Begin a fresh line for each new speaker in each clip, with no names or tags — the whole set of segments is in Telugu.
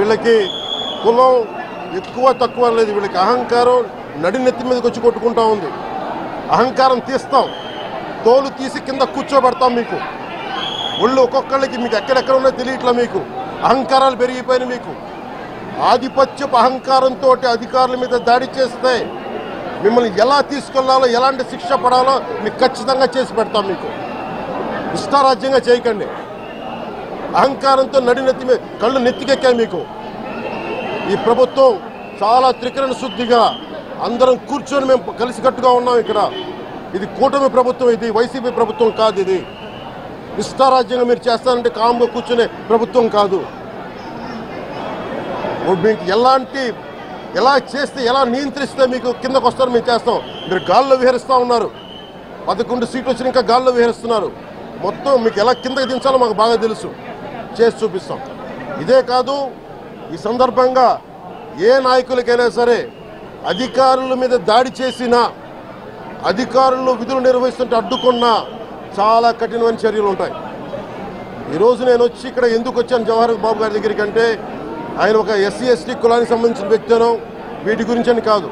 వీళ్ళకి కులం ఎక్కువ తక్కువ లేదు, వీళ్ళకి అహంకారం నడినెత్తి మీదకి వచ్చి కొట్టుకుంటా ఉంది. అహంకారం తీస్తాం, తోలు తీసి కింద కూర్చోబెడతాం. మీకు ఒళ్ళు ఒక్కొక్కళ్ళకి మీకు ఎక్కడెక్కడ ఉన్నాయో తెలియట్లా. మీకు అహంకారాలు పెరిగిపోయినాయి. మీకు ఆధిపత్యపు అహంకారంతో అధికారుల మీద దాడి చేస్తే మిమ్మల్ని ఎలా తీసుకెళ్లాలో, ఎలాంటి శిక్ష పడాలో మీకు ఖచ్చితంగా చేసి పెడతాం. మీకు ఇష్టారాజ్యంగా చేయకండి. అహంకారంతో నడినెత్తి మీద కళ్ళు నెత్తికెక్కాయి. మీకు ఈ ప్రభుత్వం చాలా త్రికరణ శుద్ధిగా అందరం కూర్చొని మేము కలిసికట్టుగా ఉన్నాం. ఇక్కడ ఇది కూటమి ప్రభుత్వం, ఇది వైసీపీ ప్రభుత్వం కాదు. ఇది ఇష్టారాజ్యంగా మీరు చేస్తారంటే కామ్గా కూర్చునే ప్రభుత్వం కాదు. మీకు ఎలా చేస్తే, ఎలా నియంత్రిస్తే మీకు కిందకు వస్తారో మేము చేస్తాం. మీరు గాల్లో విహరిస్తూ ఉన్నారు. 11 సీట్లు వచ్చి ఇంకా గాల్లో విహరిస్తున్నారు. మొత్తం మీకు ఎలా కిందకి దించాలో మాకు బాగా తెలుసు, చేసి చూపిస్తాం. ఇదే కాదు, ఈ సందర్భంగా ఏ నాయకులకైనా సరే అధికారుల మీద దాడి చేసినా, అధికారులు విధులు నిర్వహిస్తుంటే అడ్డుకున్నా చాలా కఠినమైన చర్యలు ఉంటాయి. ఈరోజు నేను వచ్చి ఇక్కడ ఎందుకు వచ్చాను జవహర్ బాబు గారి దగ్గరికి అంటే, ఆయన ఒక ఎస్సీ ఎస్టీ కులానికి సంబంధించిన వ్యక్తినో వీటి గురించి అని కాదు.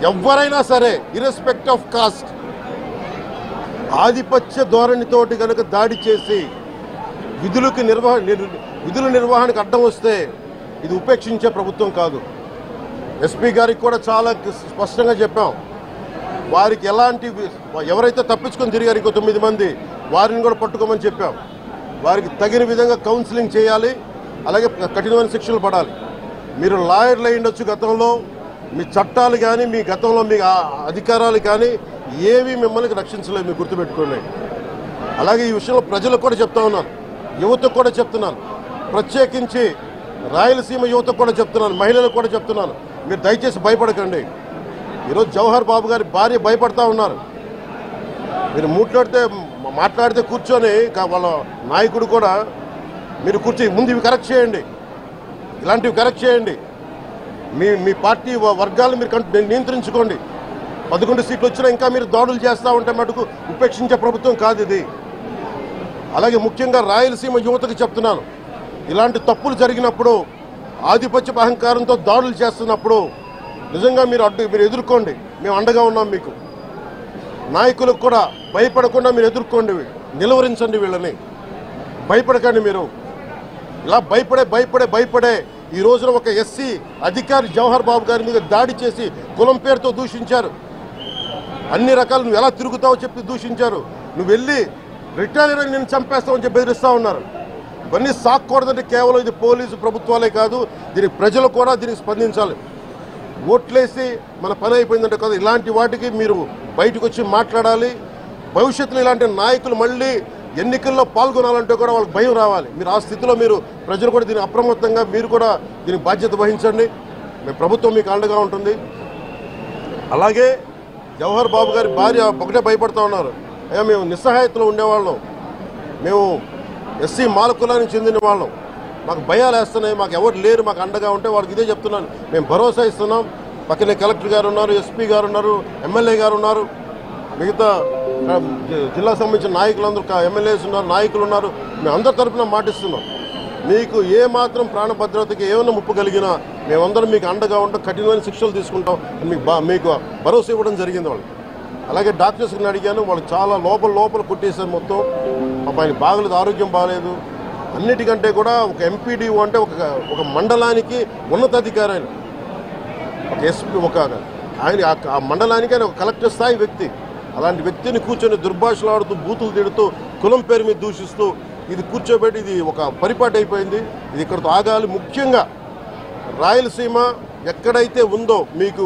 ఎవరైనా సరే ఇర్రెస్పెక్ట్ ఆఫ్ కాస్ట్ ఆధిపత్య ధోరణితోటి కనుక దాడి చేసి విధుల నిర్వహణకు అడ్డం వస్తే ఇది ఉపేక్షించే ప్రభుత్వం కాదు. ఎస్పీ గారికి కూడా చాలా స్పష్టంగా చెప్పాం. వారికి ఎవరైతే తప్పించుకొని తిరిగారు ఇంకో 9 మంది, వారిని కూడా పట్టుకోమని చెప్పాం. వారికి తగిన విధంగా కౌన్సిలింగ్ చేయాలి, అలాగే కఠినమైన శిక్షలు పడాలి. మీరు లాయర్లు అయి ఉండొచ్చు గతంలో, మీ చట్టాలు కానీ మీ గతంలో మీ అధికారాలు కానీ ఏవి మిమ్మల్ని రక్షించలేదు, మీరు గుర్తుపెట్టుకోండి. అలాగే ఈ విషయంలో ప్రజలకు కూడా చెప్తా ఉన్నాను, యువతకు కూడా చెప్తున్నాను, ప్రత్యేకించి రాయలసీమ యువతకు కూడా చెప్తున్నాను, మహిళలకు కూడా చెప్తున్నాను, మీరు దయచేసి భయపడకండి. ఈరోజు జవహర్ బాబు గారి భార్య భయపడతా ఉన్నారు. మీరు మాట్లాడితే కూర్చొని వాళ్ళ నాయకుడు కూడా మీరు కూర్చొని ముందు ఇవి కరెక్ట్ చేయండి, ఇలాంటివి కరెక్ట్ చేయండి, మీ పార్టీ వర్గాలను మీరు నియంత్రించుకోండి. 11 సీట్లు వచ్చినా ఇంకా మీరు దాడులు చేస్తూ ఉంటే మటుకు ఉపేక్షించే ప్రభుత్వం కాదు ఇది. అలాగే ముఖ్యంగా రాయలసీమ యువతకు చెప్తున్నాను, ఇలాంటి తప్పులు జరిగినప్పుడు, ఆధిపత్య అహంకారంతో దాడులు చేస్తున్నప్పుడు నిజంగా మీరు ఎదుర్కోండి, మేము అండగా ఉన్నాం మీకు. నాయకులకు కూడా భయపడకుండా మీరు ఎదుర్కోండి, నిలువరించండి, వీళ్ళని భయపడకండి. మీరు ఇలా భయపడే ఈ రోజున ఒక ఎస్సీ అధికారి జవహర్ బాబు గారి మీద దాడి చేసి కులం పేరుతో దూషించారు. అన్ని రకాలు నువ్వు ఎలా తిరుగుతావో చెప్పి దూషించారు. నువ్వు వెళ్ళి రిటైర్ అని నేను చంపేస్తావని చెప్పి బెదిరిస్తూ ఉన్నారు. ఇవన్నీ సాక్కూడదంటే కేవలం ఇది పోలీసు ప్రభుత్వాలే కాదు, దీనికి ప్రజలు కూడా దీనికి స్పందించాలి. ఓట్లేసి మన పని అయిపోయిందంటే కదా, ఇలాంటి వాటికి మీరు బయటకు వచ్చి మాట్లాడాలి. భవిష్యత్తులో ఇలాంటి నాయకులు మళ్ళీ ఎన్నికల్లో పాల్గొనాలంటే కూడా వాళ్ళకి భయం రావాలి. మీరు ఆ స్థితిలో ప్రజలు కూడా దీనికి అప్రమత్తంగా మీరు కూడా దీనికి బాధ్యత వహించండి. మీ ప్రభుత్వం మీకు అండగా ఉంటుంది. అలాగే జవహర్ బాబు గారి భార్య ఒకటే భయపడుతూ ఉన్నారు, అయ్యా మేము నిస్సహాయతలో ఉండేవాళ్ళం, మేము ఎస్సీ మాల కులానికి చెందిన వాళ్ళం, మాకు భయాలు వేస్తున్నాయి, మాకు ఎవరు లేరు మాకు అండగా ఉంటే వాళ్ళకి ఇదే చెప్తున్నాను. మేము భరోసా ఇస్తున్నాం. పక్కనే కలెక్టర్ గారు ఉన్నారు, ఎస్పీ గారు ఉన్నారు, ఎమ్మెల్యే గారు ఉన్నారు, మిగతా జిల్లాకు సంబంధించిన నాయకులందరూ ఎమ్మెల్యేస్ ఉన్నారు, నాయకులు ఉన్నారు. మేము అందరి తరఫున మాటిస్తున్నాం, మీకు ఏమాత్రం ప్రాణభద్రతకి ఏమైనా ముప్పు కలిగినా మేమందరం మీకు అండగా ఉంటాం, కఠినమైన శిక్షలు తీసుకుంటాం మీకు భరోసా ఇవ్వడం జరిగింది వాళ్ళు. అలాగే డాక్టర్స్ని అడిగాను, వాళ్ళు చాలా లోపల కొట్టేశారు మొత్తం. ఆయన బాగలేదు, ఆరోగ్యం బాగలేదు. అన్నిటికంటే కూడా ఒక ఎంపీడీఓ అంటే ఒక మండలానికి ఉన్నతాధికారి, ఆయన ఒక ఎస్పీ, ఆయన ఆ మండలానికి ఆయన ఒక కలెక్టర్ స్థాయి వ్యక్తి. అలాంటి వ్యక్తిని కూర్చొని దుర్భాషలాడుతూ, బూతులు తిడుతూ, కులం పేరు మీద దూషిస్తూ ఇది కూర్చోబెట్టి ఇది ఒక పరిపాటి అయిపోయింది. ఇది ఇక్కడితో ఆగాలి. ముఖ్యంగా రాయలసీమ ఎక్కడైతే ఉందో మీకు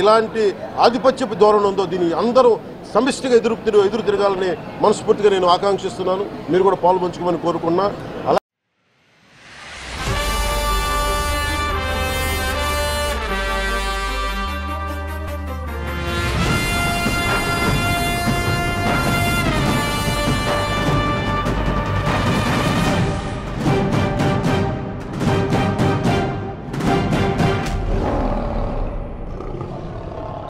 ఇలాంటి ఆధిపత్యపు ధోరణి ఉందో దీన్ని అందరూ సమిష్టిగా ఎదురు తిరగాలని మనస్ఫూర్తిగా నేను ఆకాంక్షిస్తున్నాను. మీరు కూడా పాల్పంచుకోమని కోరుకున్నా.